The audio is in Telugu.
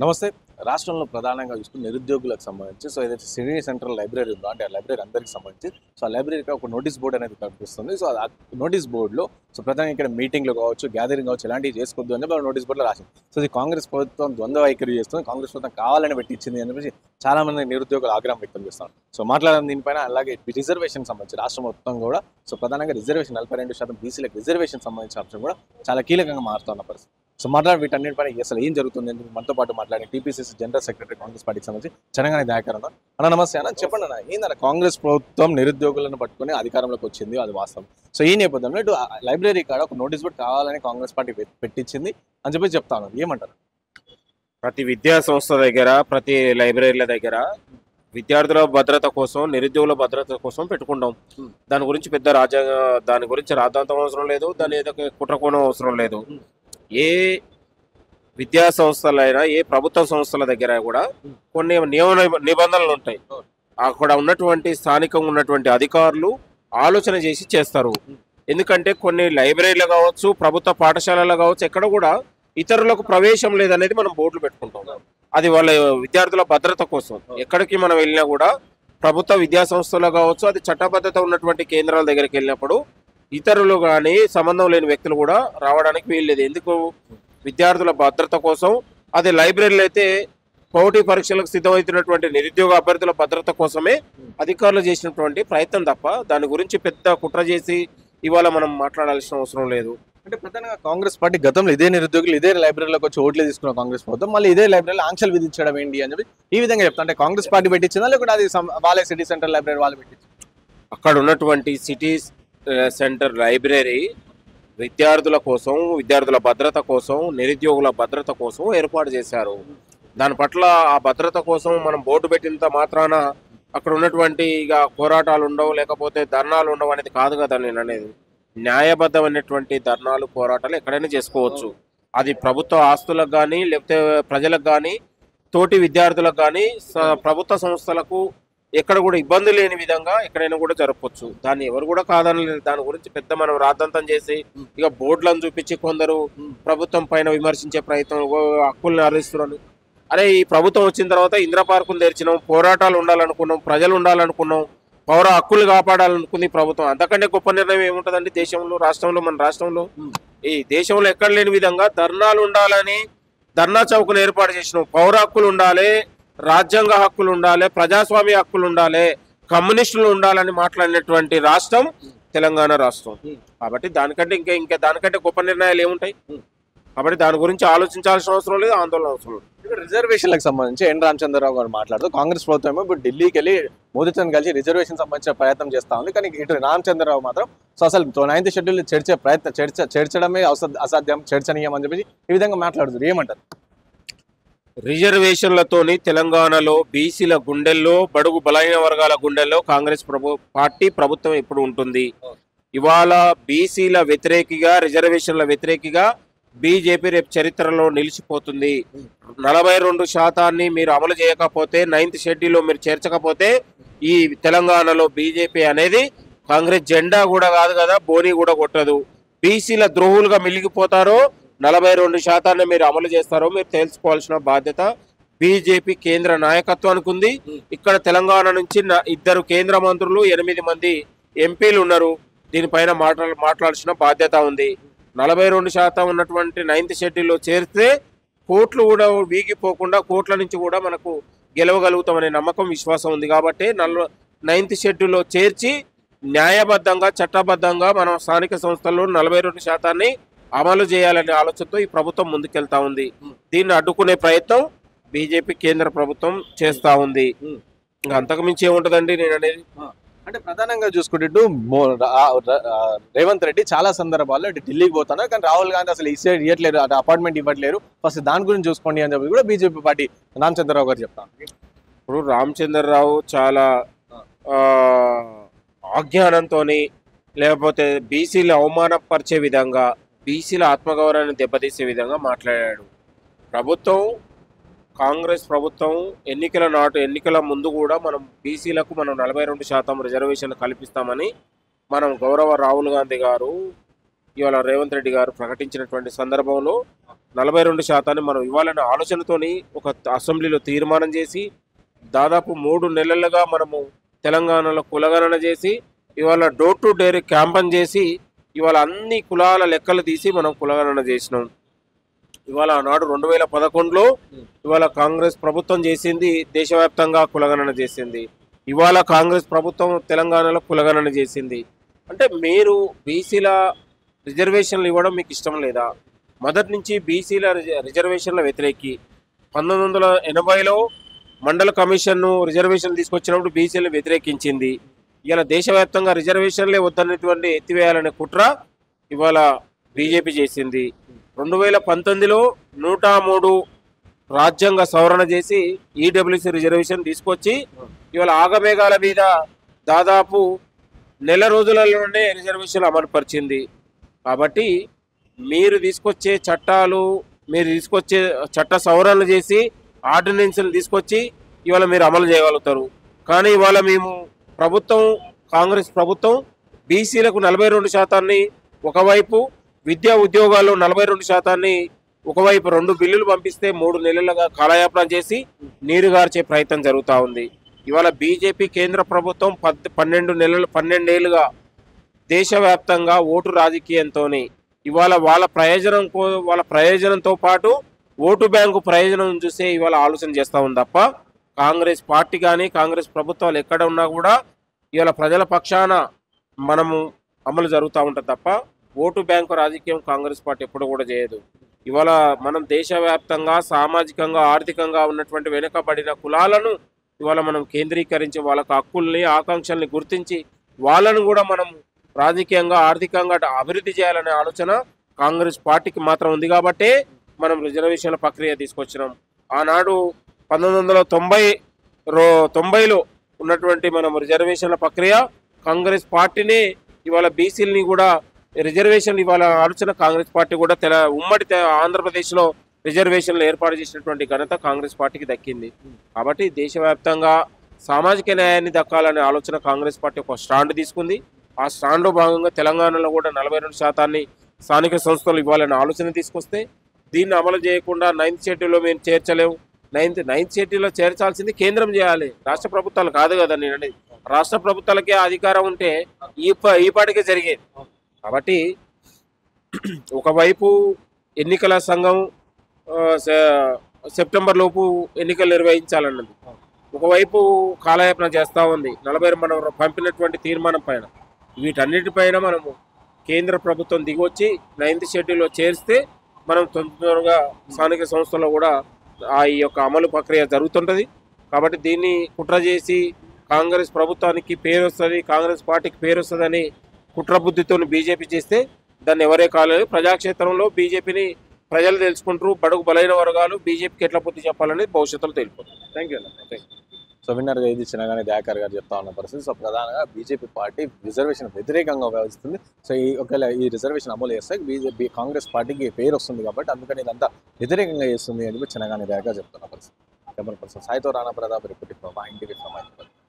నమస్తే. రాష్ట్రంలో ప్రధానంగా చూసుకుంటే నిరుద్యోగులకు సంబంధించి ఏదైతే సిటీ సెంట్రల్ లైబ్రరీ ఉందో అంటే ఆ లైబ్రరీ అందరికి సంబంధించి ఆ లైబ్రరీకి ఒక నోటీస్ బోర్డ్ అనేది కనిపిస్తుంది. ఆ నోటీస్ బోర్డ్‌లో ప్రధానంగా ఇక్కడ మీటింగ్‌లు కావచ్చు, గ్యాదరింగ్ కావచ్చు ఇలాంటివి చేసుకోవద్దు అని నోటీస్ బోర్డ్‌లో రాసింది. ఇది కాంగ్రెస్ ప్రభుత్వం ద్వంద్వ వైఖరి చేస్తుంది. కాంగ్రెస్ ప్రభుత్వం కావాలని పెట్టించింది అని చెప్పేసి చాలామంది నిరుద్యోగులు ఆగ్రహం వ్యక్తం చేస్తున్నారు. మాట్లాడడం దీనిపైన అలాగే రిజర్వేషన్ సంబంధించి రాష్ట్రం మొత్తం కూడా ప్రధానంగా రిజర్వేషన్ 42% బీసీలకు రిజర్వేషన్ సంబంధించిన అంశం కూడా చాలా కీలకంగా మారుతున్న పరిస్థితి. మాట్లాడి వీటన్నిటిపైన అసలు ఏం జరుగుతుంది అని మనతో పాటు మాట్లాడి టీపీసీసీ జనరల్ సెక్రటరీ కాంగ్రెస్ పార్టీకి సంబంధించి తెలంగాణ దయాకర్ అన్న నమస్తే అన్న. చెప్పండి అన్న, ఏందన్న కాంగ్రెస్ ప్రభుత్వం నిరుద్యోగులను పట్టుకొని అధికారంలోకి వచ్చింది, అది వాస్తవం. ఈ నేపథ్యంలో ఇటు లైబ్రరీ కాడ ఒక నోటీస్ బోర్డు కావాలని కాంగ్రెస్ పార్టీ పెట్టించింది అని చెప్పి చెప్తా ఉన్నారు, ఏమంటారు? ప్రతి విద్యా సంస్థ దగ్గర, ప్రతి లైబ్రరీల దగ్గర విద్యార్థుల భద్రత కోసం, నిరుద్యోగుల భద్రత కోసం పెట్టుకుంటాం. దాని గురించి పెద్ద దాని గురించి రాద్ధాంతం అవసరం లేదు, దాని ఏదో కుట్రకోణం అవసరం లేదు. ఏ విద్యా సంస్థలైనా, ఏ ప్రభుత్వ సంస్థల దగ్గర కూడా కొన్ని నియమ నిబంధనలు ఉంటాయి. అక్కడ ఉన్నటువంటి స్థానికంగా ఉన్నటువంటి అధికారులు ఆలోచన చేసి చేస్తారు. ఎందుకంటే కొన్ని లైబ్రరీలు కావచ్చు, ప్రభుత్వ పాఠశాలలు కావచ్చు, ఎక్కడ కూడా ఇతరులకు ప్రవేశం లేదనేది మనం బోర్డులు పెట్టుకుంటాం. అది వాళ్ళ విద్యార్థుల భద్రత కోసం. ఎక్కడికి మనం వెళ్ళినా కూడా ప్రభుత్వ విద్యా సంస్థలు కావచ్చు, అది చట్టబద్ధత ఉన్నటువంటి కేంద్రాల దగ్గరికి వెళ్ళినప్పుడు ఇతరులు కానీ సంబంధం లేని వ్యక్తులు కూడా రావడానికి వీల్లేదు. ఎందుకు? విద్యార్థుల భద్రత కోసం. అది లైబ్రరీలు అయితే పోటీ పరీక్షలకు సిద్ధమవుతున్నటువంటి నిరుద్యోగ అభ్యర్థుల భద్రత కోసమే అధికారులు చేసినటువంటి ప్రయత్నం తప్ప దాని గురించి పెద్ద కుట్ర చేసి ఇవాళ మనం మాట్లాడాల్సిన అవసరం లేదు. అంటే ప్రధానంగా కాంగ్రెస్ పార్టీ గతంలో ఇదే నిరుద్యోగులు ఇదే లైబ్రరీలోకి వచ్చి ఓట్లు తీసుకున్న కాంగ్రెస్ ప్రభుత్వం మళ్ళీ ఇదే లైబ్రరీలో ఆంక్షలు విధించడం ఏంటి అని చెప్పి ఈ విధంగా చెప్తా. అంటే కాంగ్రెస్ పార్టీ పెట్టించిందా లేకుంటే అది వాళ్ళే సిటీ సెంటర్ లైబ్రరీ వాళ్ళు పెట్టించింది? అక్కడ ఉన్నటువంటి సిటీ సెంటర్ లైబ్రరీ విద్యార్థుల కోసం, విద్యార్థుల భద్రత కోసం, నిరుద్యోగుల భద్రత కోసం ఏర్పాటు చేశారు. దాని పట్ల ఆ భద్రత కోసం మనం బోర్డు పెట్టినంత మాత్రాన అక్కడ ఉన్నటువంటి ఇక పోరాటాలు ఉండవు, లేకపోతే ధర్నాలు ఉండవు అనేది కాదు కదా నేను అనేది. న్యాయబద్ధమైనటువంటి ధర్నాలు, పోరాటాలు ఎక్కడైనా చేసుకోవచ్చు. అది ప్రభుత్వ ఆస్తులకు కానీ, లేకపోతే ప్రజలకు కానీ, తోటి విద్యార్థులకు కానీ, ప్రభుత్వ సంస్థలకు ఎక్కడ కూడా ఇబ్బంది లేని విధంగా ఎక్కడైనా కూడా జరపవచ్చు. దాన్ని ఎవరు కూడా కాదని దాని గురించి పెద్ద మనం రాద్ధాంతం చేసి ఇక బోర్డులను చూపించి కొందరు ప్రభుత్వం పైన విమర్శించే ప్రయత్నం, హక్కుల్ని హరిస్తున్నారు. అరే, ఈ ప్రభుత్వం వచ్చిన తర్వాత ఇందిరా పార్కులు తెరిచినాం, పోరాటాలు ఉండాలనుకున్నాం, ప్రజలు ఉండాలనుకున్నాం, పౌర హక్కులు కాపాడాలనుకుంది ప్రభుత్వం. అంతకంటే గొప్ప నిర్ణయం ఏముంటుందండి దేశంలో, రాష్ట్రంలో? మన రాష్ట్రంలో ఈ దేశంలో ఎక్కడ లేని విధంగా ధర్నాలు ఉండాలని ధర్నా చౌకను ఏర్పాటు చేసినాం. పౌర హక్కులు ఉండాలి, రాజ్యాంగ హక్కులు ఉండాలి, ప్రజాస్వామ్య హక్కులు ఉండాలి, కమ్యూనిస్టులు ఉండాలని మాట్లాడినటువంటి రాష్ట్రం తెలంగాణ రాష్ట్రం. కాబట్టి దానికంటే ఇంకా దానికంటే గొప్ప నిర్ణయాలు ఏముంటాయి? కాబట్టి దాని గురించి ఆలోచించాల్సిన అవసరం లేదు, ఆందోళన అవసరం లేదు. రిజర్వేషన్లకు సంబంధించి ఎన్ రామచంద్రరావు గారు మాట్లాడుతూ కాంగ్రెస్ ప్రభుత్వం ఇప్పుడు ఢిల్లీకి వెళ్ళి మోదీతో కలిసి రిజర్వేషన్ సంబంధించిన ప్రయత్నం చేస్తా ఉంది. కానీ ఇటు రామచంద్రరావు మాత్రం అసలు 9th షెడ్యూల్ చేర్చడమే అసాధ్యం, చర్చనీయం అని చెప్పి ఈ విధంగా మాట్లాడుతుంది, ఏమంటారు? రిజర్వేషన్లతోని తెలంగాణలో బీసీల గుండెల్లో, బడుగు బలహీన వర్గాల గుండెల్లో కాంగ్రెస్ పార్టీ ప్రభుత్వం ఎప్పుడు ఉంటుంది. ఇవాళ బీసీల వ్యతిరేకిగా, రిజర్వేషన్ల వ్యతిరేకిగా బీజేపీ రేపు చరిత్రలో నిలిచిపోతుంది. 42% మీరు అమలు చేయకపోతే, 9th షెడ్యూల్లో మీరు చేర్చకపోతే ఈ తెలంగాణలో బీజేపీ అనేది కాంగ్రెస్ జెండా కూడా కాదు కదా, బోని కూడా కొట్టదు. బీసీల ద్రోహులుగా మిలిగిపోతారో, 42% మీరు అమలు చేస్తారో మీరు తెలుసుకోవాల్సిన బాధ్యత బీజేపీ కేంద్ర నాయకత్వానికి ఉంది. ఇక్కడ తెలంగాణ నుంచి 2 కేంద్ర మంత్రులు, 8 మంది ఎంపీలు ఉన్నారు. దీనిపైన మాట్లాడాల్సిన బాధ్యత ఉంది. 42% ఉన్నటువంటి 9th షెడ్యూల్లో చేరితే కోట్లు కూడా వీగిపోకుండా కోట్ల నుంచి కూడా మనకు గెలవగలుగుతామనే నమ్మకం, విశ్వాసం ఉంది. కాబట్టి 9th షెడ్యూల్లో చేర్చి న్యాయబద్ధంగా, చట్టబద్ధంగా మనం స్థానిక సంస్థల్లో 42% అమలు చేయాలనే ఆలోచనతో ఈ ప్రభుత్వం ముందుకెళ్తా ఉంది. దీన్ని అడ్డుకునే ప్రయత్నం బీజేపీ కేంద్ర ప్రభుత్వం చేస్తా ఉంది. ఇంకా అంతకుమించి ఏముంటుందండి నేను అనేది. అంటే ప్రధానంగా చూసుకుంటే రేవంత్ రెడ్డి చాలా సందర్భాల్లో ఢిల్లీకి పోతున్నారు, కానీ రాహుల్ గాంధీ అసలు ఇవ్వట్లేరు, అటు అపార్ట్మెంట్ ఇవ్వట్లేరు, ఫస్ట్ దాని గురించి చూసుకోండి అని చెప్పి కూడా బీజేపీ పార్టీ రామచంద్రరావు గారు చెప్తాను. ఇప్పుడు రామచంద్రరావు చాలా అజ్ఞానంతో, లేకపోతే బీసీలు అవమానపరిచే విధంగా, బీసీల ఆత్మగౌరవాన్ని దెబ్బతీసే విధంగా మాట్లాడాడు. ప్రభుత్వం, కాంగ్రెస్ ప్రభుత్వం ఎన్నికల ముందు కూడా మనం బీసీలకు మనం 42% రిజర్వేషన్లు కల్పిస్తామని మనం గౌరవ రాహుల్ గాంధీ గారు ఇవాళ రేవంత్ రెడ్డి గారు ప్రకటించినటువంటి సందర్భంలో 42% మనం ఇవ్వాలనే ఆలోచనతోని ఒక అసెంబ్లీలో తీర్మానం చేసి దాదాపు 3 నెలలుగా మనము తెలంగాణలో కులగణన చేసి ఇవాళ డోర్ టు డోర్ క్యాంపెయిన్ చేసి ఇవాళ అన్ని కులాల లెక్కలు తీసి మనం కులగణన చేసినాం. ఇవాళ ఆనాడు 2011లో ఇవాళ కాంగ్రెస్ ప్రభుత్వం చేసింది, దేశవ్యాప్తంగా కులగణన చేసింది. ఇవాళ కాంగ్రెస్ ప్రభుత్వం తెలంగాణలో కులగణన చేసింది. అంటే మీరు బీసీల రిజర్వేషన్లు ఇవ్వడం మీకు ఇష్టం లేదా? మొదటి నుంచి బీసీల రిజర్వేషన్ల వ్యతిరేకి. 1980లో మండల కమిషన్ను రిజర్వేషన్లు తీసుకొచ్చినప్పుడు బీసీలను వ్యతిరేకించింది. ఇలా దేశవ్యాప్తంగా రిజర్వేషన్లే వద్దన్నటువంటి ఎత్తివేయాలనే కుట్ర ఇవాళ బీజేపీ చేసింది. 2019లో 103 రాజ్యాంగ సవరణ చేసి ఈడబ్ల్యూసీ రిజర్వేషన్ తీసుకొచ్చి ఇవాళ ఆగమేఘాల మీద దాదాపు నెల రోజులలోనే రిజర్వేషన్ అమలు పరిచింది. కాబట్టి మీరు తీసుకొచ్చే చట్టాలు, మీరు తీసుకొచ్చే చట్ట సవరణలు చేసి ఆర్డినెన్స్లు తీసుకొచ్చి ఇవాళ మీరు అమలు చేయగలుగుతారు. కానీ ఇవాళ మేము ప్రభుత్వం, కాంగ్రెస్ ప్రభుత్వం బీసీలకు 42% ఒకవైపు, విద్యా ఉద్యోగాల్లో 42% ఒకవైపు 2 బిల్లులు పంపిస్తే 3 నెలలుగా కాలయాపన చేసి నీరుగార్చే ప్రయత్నం జరుగుతూ ఉంది. ఇవాళ బీజేపీ కేంద్ర ప్రభుత్వం 12 ఏళ్ళుగా దేశవ్యాప్తంగా ఓటు రాజకీయంతో ఇవాళ వాళ్ళ ప్రయోజనంతో పాటు ఓటు బ్యాంకు ప్రయోజనం చూసే ఇవాళ ఆలోచన చేస్తూ ఉంది తప్ప కాంగ్రెస్ పార్టీ కానీ కాంగ్రెస్ ప్రభుత్వాలు ఎక్కడ ఉన్నా కూడా ఇవాళ ప్రజల పక్షాన మనము అమలు జరుగుతూ ఉంటుంది తప్ప ఓటు బ్యాంకు రాజకీయం కాంగ్రెస్ పార్టీ ఎప్పుడు కూడా చేయదు. ఇవాళ మనం దేశవ్యాప్తంగా సామాజికంగా ఆర్థికంగా ఉన్నటువంటి వెనుకబడిన కులాలను ఇవాళ మనం కేంద్రీకరించి వాళ్ళకు హక్కుల్ని ఆకాంక్షల్ని గుర్తించి వాళ్ళను కూడా మనం రాజకీయంగా ఆర్థికంగా అభివృద్ధి చేయాలనే ఆలోచన కాంగ్రెస్ పార్టీకి మాత్రం ఉంది. కాబట్టే మనం రిజర్వేషన్ల ప్రక్రియ తీసుకొచ్చినాం. ఆనాడు 1990లో ఉన్నటువంటి మనం రిజర్వేషన్ల ప్రక్రియ కాంగ్రెస్ పార్టీనే ఇవాళ బీసీలని కూడా రిజర్వేషన్ ఇవాళ ఆలోచన కాంగ్రెస్ పార్టీ కూడా ఉమ్మడి ఆంధ్రప్రదేశ్లో రిజర్వేషన్లు ఏర్పాటు చేసినటువంటి ఘనత కాంగ్రెస్ పార్టీకి దక్కింది. కాబట్టి దేశవ్యాప్తంగా సామాజిక న్యాయాన్ని దక్కాలనే ఆలోచన కాంగ్రెస్ పార్టీ ఒక స్టాండ్ తీసుకుంది. ఆ స్టాండ్లో భాగంగా తెలంగాణలో కూడా 42% స్థానిక సంస్థలు ఇవ్వాలనే ఆలోచన తీసుకొస్తే దీన్ని అమలు చేయకుండా 9th షెడ్యూల్లో మేము చేర్చలేము. 9th షెడ్యూల్లో చేర్చాల్సింది కేంద్రం చేయాలి, రాష్ట్ర ప్రభుత్వాలు కాదు కదా. నేను అనేది రాష్ట్ర ప్రభుత్వాలకే అధికారం ఉంటే ఈ పాటికే జరిగేది. కాబట్టి ఒకవైపు ఎన్నికల సంఘం సెప్టెంబర్ లోపు ఎన్నికలు నిర్వహించాలన్నది, ఒకవైపు కాలయాపన చేస్తూ ఉంది 40 మనం పంపినటువంటి తీర్మానం పైన. వీటన్నిటిపైన మనము కేంద్ర ప్రభుత్వం దిగొచ్చి 9th షెడ్యూల్లో చేరిస్తే మనం తొందరగా స్థానిక సంస్థల్లో కూడా ఈ యొక్క అమలు ప్రక్రియ జరుగుతుంటుంది. కాబట్టి దీన్ని కుట్ర చేసి కాంగ్రెస్ ప్రభుత్వానికి పేరు వస్తుంది, కాంగ్రెస్ పార్టీకి పేరు వస్తుందని కుట్రబుద్ధితో బీజేపీ చేస్తే దాన్ని ఎవరే కాలేదు. ప్రజాక్షేత్రంలో బీజేపీని ప్రజలు తెలుసుకుంటారు. బడుగు బలైన వర్గాలు బీజేపీకి ఎట్లా బుద్ధి చెప్పాలనేది భవిష్యత్తులో తెలిపోతుంది. థ్యాంక్ యూ అన్న. సో విన్నర్గా ఇది చిన్నగానే దయాకర్ గారు చెప్తా ఉన్న పరిస్థితి. సో ప్రధానంగా బీజేపీ పార్టీ రిజర్వేషన్ వ్యతిరేకంగా వ్యవహరిస్తుంది. సో ఒకవేళ ఈ రిజర్వేషన్ అమలు చేస్తే బీజేపీ కాంగ్రెస్ పార్టీకి పేరు వస్తుంది కాబట్టి అందుకని ఇదంతా వ్యతిరేకంగా చేస్తుంది అని చెప్పి చిన్నగానే దయాకర్ చెప్తున్న పరిస్థితి. కెమెరా పర్సన్ సాయితో Rana Pratap reporting from INTV.